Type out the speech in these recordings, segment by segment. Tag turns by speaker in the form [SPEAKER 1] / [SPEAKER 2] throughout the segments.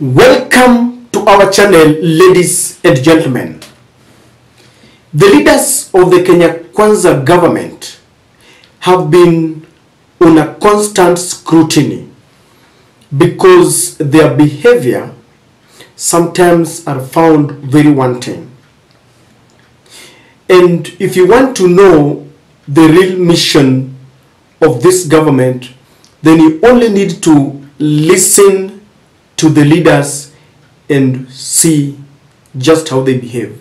[SPEAKER 1] Welcome to our channel, ladies and gentlemen. The leaders of the Kenya Kwanza government have been on a constant scrutiny because their behavior sometimes are found very wanting. And if you want to know the real mission of this government, then you only need to listen to the leaders and see just how they behave.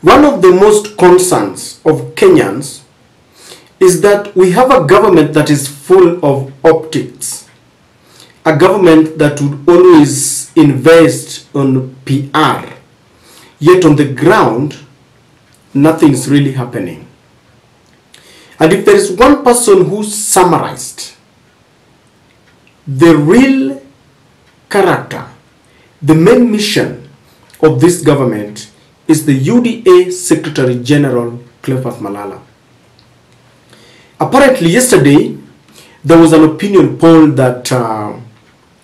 [SPEAKER 1] One of the most concerns of Kenyans is that we have a government that is full of optics, a government that would always invest on PR, yet on the ground, nothing is really happening. And if there is one person who summarized the real character, the main mission of this government, is the UDA Secretary General Malala. Apparently yesterday there was an opinion poll that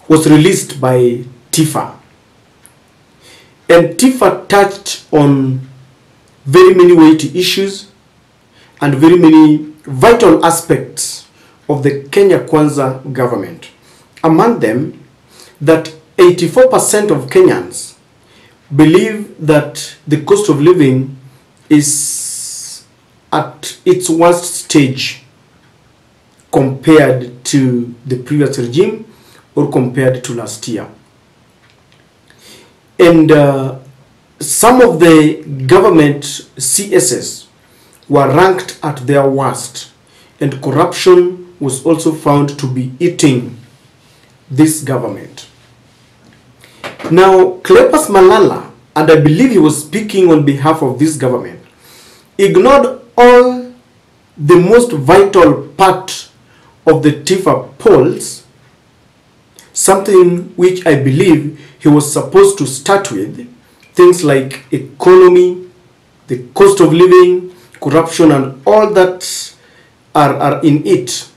[SPEAKER 1] was released by TIFA, and TIFA touched on very many weighty issues and very many vital aspects of the Kenya Kwanza government. Among them, that 84% of Kenyans believe that the cost of living is at its worst stage compared to the previous regime or compared to last year. And some of the government CSS were ranked at their worst, and corruption was also found to be eating this government. Now, Malala, and I believe he was speaking on behalf of this government, ignored all the most vital part of the TIFA polls, something which I believe he was supposed to start with, things like economy, the cost of living, corruption, and all that are in it.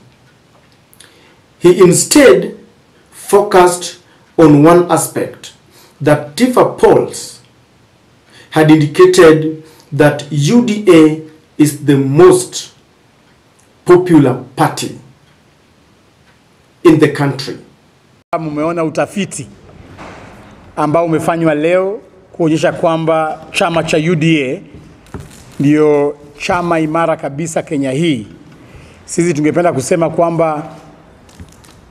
[SPEAKER 1] He instead focused on one aspect, that TIFA polls had indicated that UDA is the most popular party in the country.
[SPEAKER 2] Mumeona utafiti ambao umefanywa leo kuonyesha kwamba chama cha UDA ndio chama imara kabisa Kenya hii. Sisi tungependa kusema kwamba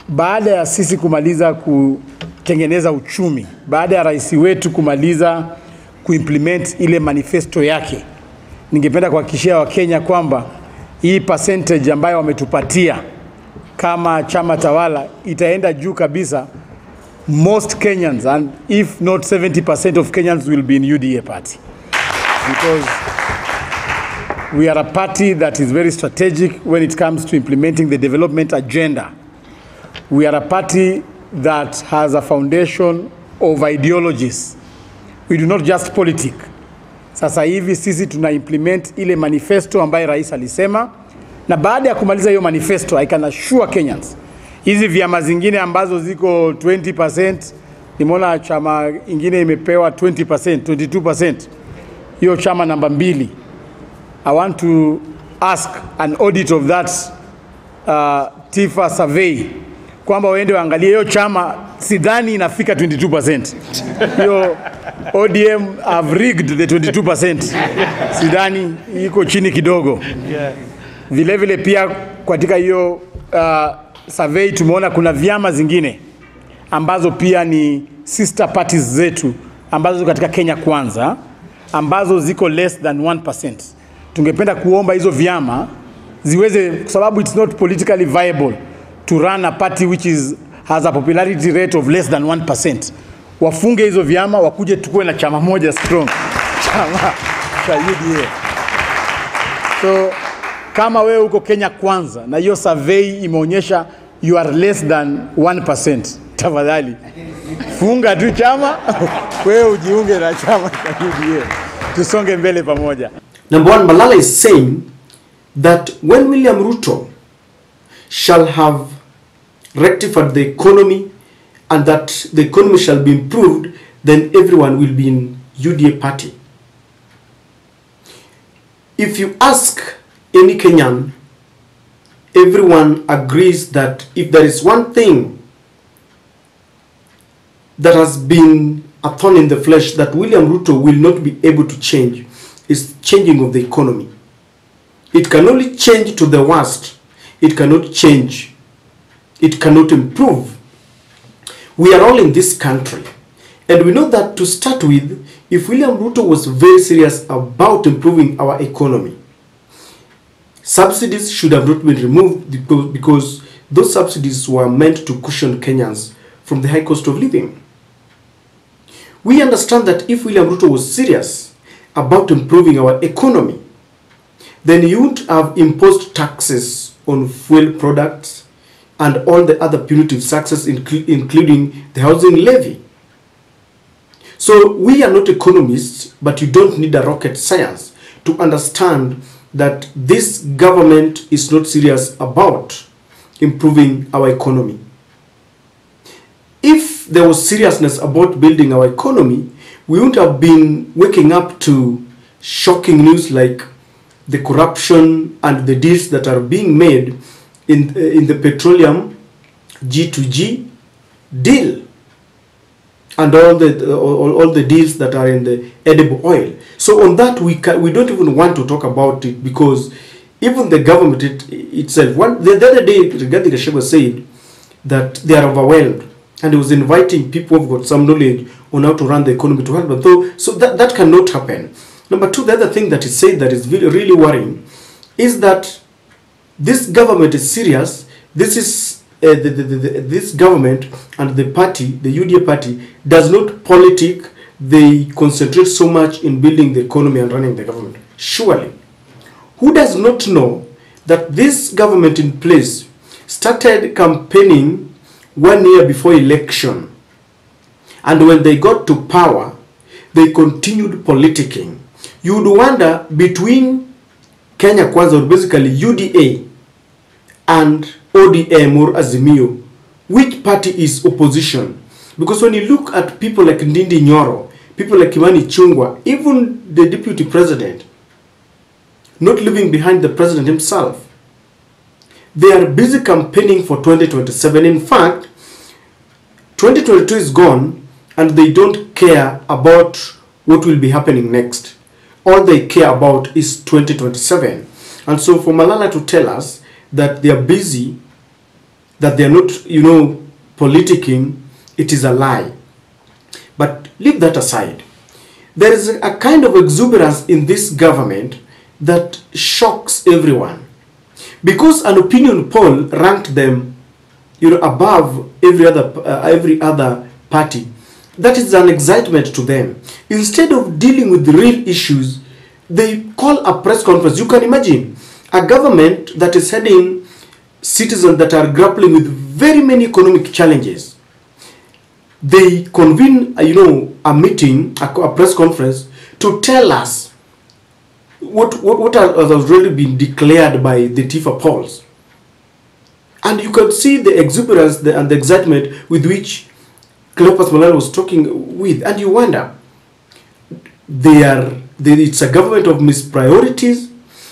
[SPEAKER 2] baada ya sisi kumaliza kutengeneza uchumi, baada ya rais wetu kumaliza kuimplement ile manifesto yake, ningependa kuhakikishia Wakenya kwamba hii percentage ambayo wametupatia kama chama tawala itaenda juu kabisa. Most Kenyans, and if not 70% of Kenyans, will be in UDA party, because we are a party that is very strategic when it comes to implementing the development agenda. We are a party that has a foundation of ideologies. We do not just politic. Sasa hivi sisi tuna implement ile manifesto ambayo rais alisema, na baada ya kumaliza hiyo manifesto, I can assure Kenyans, hizi vyama zingine ambazo ziko 20%, nimeona chama ingine imepewa 20%, 22%, hiyo chama namba 2. I want to ask an audit of that TIFA survey, kwamba waende waangalie hiyo chama, sidhani inafika 22%. Hiyo ODM have rigged the 22%. Sidhani, iko chini kidogo. Vile vile pia katika hiyo survey tumeona kuna vyama zingine ambazo pia ni sister parties zetu ambazo katika Kenya Kwanza ambazo ziko less than 1%. Tungependa kuomba hizo vyama ziweze, kwa sababu it's not politically viable to run a party which has a popularity rate of less than 1%. Wafunge hizo vyama, wakuje tukue na chama moja strong, chama cha UDA. So kama wewe uko Kenya Kwanza na hiyo survey imeonyesha you are less than 1%, tafadhali funga tu chama, wewe ujiunge na chama cha UDA, tusonge mbele pamoja.
[SPEAKER 1] Number one, Malala is saying that when William Ruto shall have rectified the economy and that the economy shall be improved, then everyone will be in UDA party. If you ask any Kenyan, everyone agrees that if there is one thing that has been a thorn in the flesh that William Ruto will not be able to change, is changing of the economy. It can only change to the worst. It cannot change. It cannot improve. We are all in this country, and we know that to start with, if William Ruto was very serious about improving our economy, subsidies should have not been removed because those subsidies were meant to cushion Kenyans from the high cost of living. We understand that if William Ruto was serious about improving our economy, then he wouldn't have imposed taxes on fuel products and all the other punitive taxes, including the housing levy. So we are not economists, but you don't need a rocket science to understand that this government is not serious about improving our economy. If there was seriousness about building our economy, we wouldn't have been waking up to shocking news like the corruption and the deals that are being made in the petroleum G2G deal, and all the deals that are in the edible oil. So on that, we don't even want to talk about it, because even the government itself, the other day, Rigathi Gachagua said that they are overwhelmed, and he was inviting people who've got some knowledge on how to run the economy to help them. So that cannot happen. Number two, the other thing that he said that is really worrying is that this government is serious. This is this government and the party, the UDA party, does not politic. They concentrate so much in building the economy and running the government. Surely, who does not know that this government in place started campaigning 1 year before election, and when they got to power, they continued politicking? You would wonder, between Kenya Kwanza, or basically UDA, and ODM or Azimio, which party is opposition? Because when you look at people like Ndindi Nyoro, people like Kimani Chungwa, even the deputy president, not leaving behind the president himself, they are busy campaigning for 2027. In fact, 2022 is gone, and they don't care about what will be happening next. All they care about is 2027. And so for Malala to tell us that they are busy, that they are not, politicking, it is a lie. But leave that aside. There is a kind of exuberance in this government that shocks everyone, because an opinion poll ranked them, above every other party. That is an excitement to them. Instead of dealing with the real issues, they call a press conference. You can imagine a government that is heading citizens that are grappling with very many economic challenges. They convene, a meeting, a press conference, to tell us what has already been declared by the TIFA polls. And you can see the exuberance and the excitement with which Cleopas Malala was talking with, and you wonder, it's a government of mispriorities.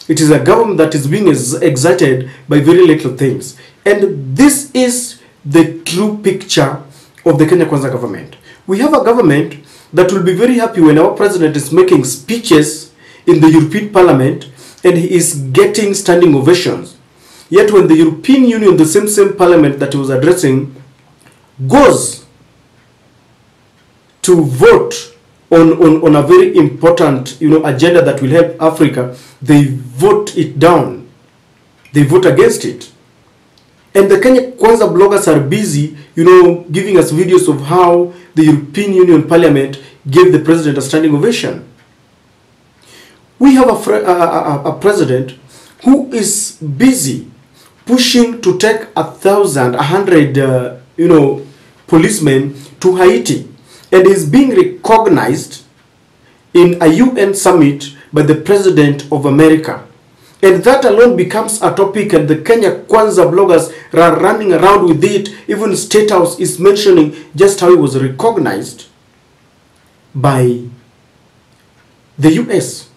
[SPEAKER 1] It is a government that is being excited by very little things. And this is the true picture of the Kenya Kwanza government. We have a government that will be very happy when our president is making speeches in the European Parliament and he is getting standing ovations. Yet when the European Union, the same parliament that he was addressing, goes to vote on a very important agenda that will help Africa, they vote it down. They vote against it. And the Kenya Kwanza bloggers are busy, giving us videos of how the European Union Parliament gave the president a standing ovation. We have a president who is busy pushing to take 100 policemen to Haiti, and is being recognized in a UN summit by the President of America. And that alone becomes a topic, and the Kenya Kwanza bloggers are running around with it. Even State House is mentioning just how he was recognized by the US.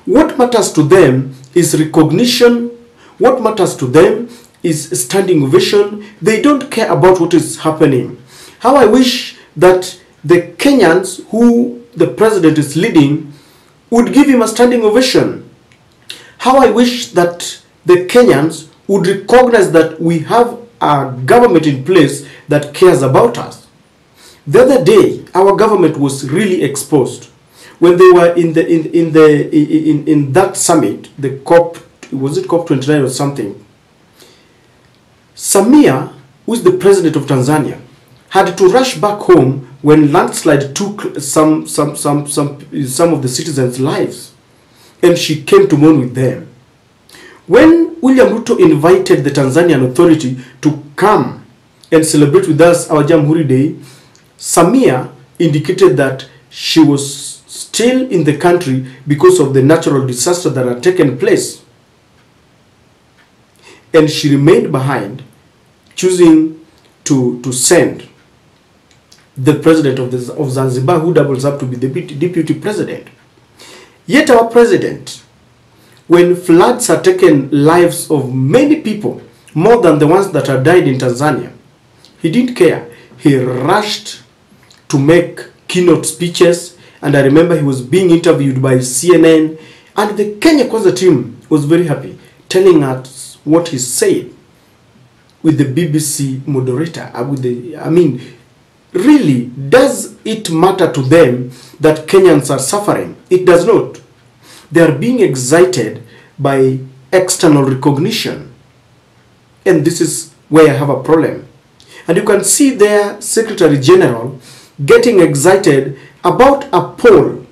[SPEAKER 1] What matters to them is recognition. What matters to them is standing ovation. They don't care about what is happening. How I wish that the Kenyans who the president is leading would give him a standing ovation. How I wish that the Kenyans would recognize that we have a government in place that cares about us. The other day, our government was really exposed when they were in that summit, the COP, was it COP29 or something? Samia, who is the president of Tanzania, had to rush back home when landslide took some of the citizens' lives, and she came to mourn with them. When William Ruto invited the Tanzanian authority to come and celebrate with us our Jamhuri Day, Samia indicated that she was still in the country because of the natural disaster that had taken place. And she remained behind, choosing to send the president of Zanzibar, who doubles up to be the deputy president. Yet our president, when floods had taken lives of many people, more than the ones that had died in Tanzania, he didn't care. He rushed to make keynote speeches, and I remember he was being interviewed by CNN, and the Kenya Kwanza team was very happy, telling us what he said with the BBC moderator. Really, does it matter to them that Kenyans are suffering? It does not. They are being excited by external recognition. And this is where I have a problem. And you can see their Secretary General getting excited about a poll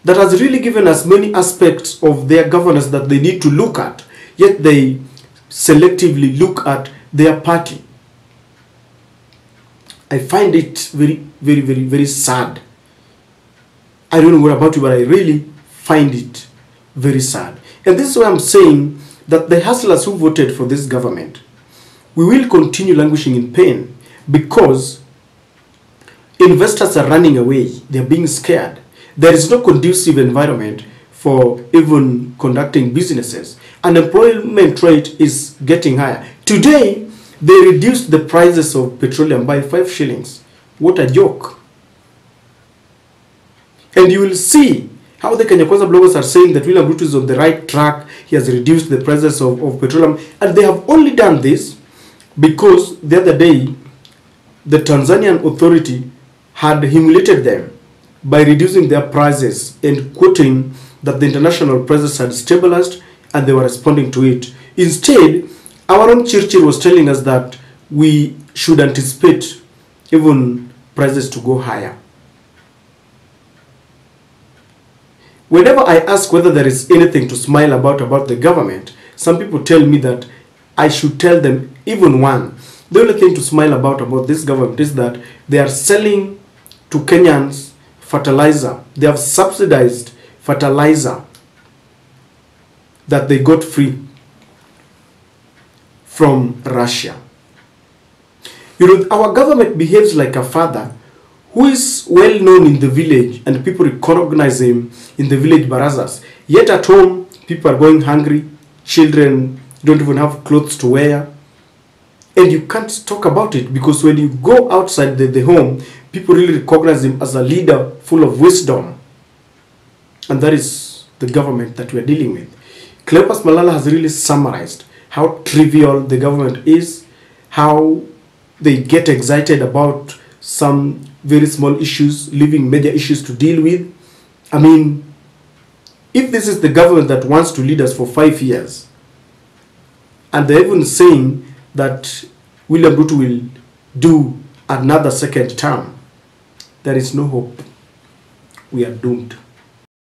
[SPEAKER 1] that has really given us many aspects of their governance that they need to look at, yet they selectively look at their party. I find it very, very, very, very sad. I don't know what about you, but I really find it very sad. And this is why I'm saying that the hustlers who voted for this government, we will continue languishing in pain because investors are running away. They're being scared. There is no conducive environment for even conducting businesses. Unemployment rate is getting higher. Today, they reduced the prices of petroleum by 5 shillings. What a joke. And you will see how the Kenya Kwanza bloggers are saying that William Ruto is on the right track. He has reduced the prices of petroleum. And they have only done this because the other day, the Tanzanian authority had humiliated them by reducing their prices and quoting that the international prices had stabilized and they were responding to it. Instead, our own Churchill was telling us that we should anticipate even prices to go higher. Whenever I ask whether there is anything to smile about the government, some people tell me that I should tell them even one. The only thing to smile about this government is that they are selling to Kenyans fertilizer. They have subsidized fertilizer that they got free from Russia. You know, our government behaves like a father who is well known in the village and people recognize him in the village barazas. Yet at home, people are going hungry, children don't even have clothes to wear. And you can't talk about it because when you go outside the home, people really recognize him as a leader full of wisdom. And that is the government that we are dealing with. Cleopas Malala has really summarized how trivial the government is, how they get excited about some very small issues, leaving major issues to deal with. I mean, if this is the government that wants to lead us for 5 years, and they're even saying that William Ruto will do another second term, there is no hope. We are doomed.